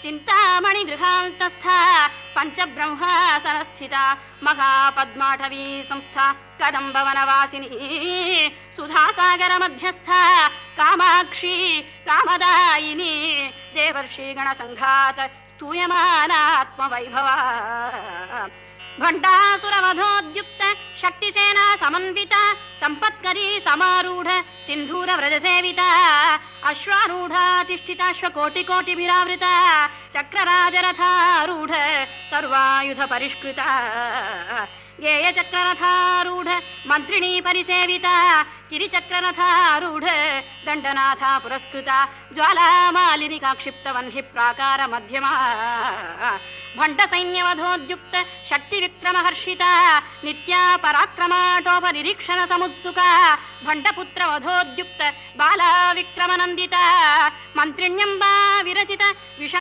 చింతామణి గృహాంతస్థ పంచబ్రహ్మాసనస్థిత మహాపద్మాటవీ సంస్థ కదంబవనవాసిని సుధాసాగర మధ్యస్థ కామాక్షి కామదాయిని దేవర్షిగణ సంఘాత స్తూయమానాత్మవైభవ భండాసురవధోద్యుక్త శక్తిసేనా సమన్విత సంపత్కరీ సమారూఢ సింధూర వ్రజసేవిత అశ్వారూఢాతిష్ఠితాశ్వకోటికోటిభిరావృత చక్రరాజరథారూఢ సర్వాయుధ పరిష్కృత గేయచక్రరథారూఢ మంత్రిణీ పరిసేవిత గిరిచక్రరథారూఢ దండనాథ పురస్కృత జ్వాలామాలిని కాక్షిప్తవన్హి ప్రాకార మధ్యమా భండ సైన్యవధోద్యుక్త శక్తి విక్రమహర్షిత నిత్యా పరాక్రమాటోపనిరీక్షణ సముత్సుక భండపుత్ర వధోద్యుక్త బాలా విక్రమనందిత మంత్రిణ్యంబా విరచిత విష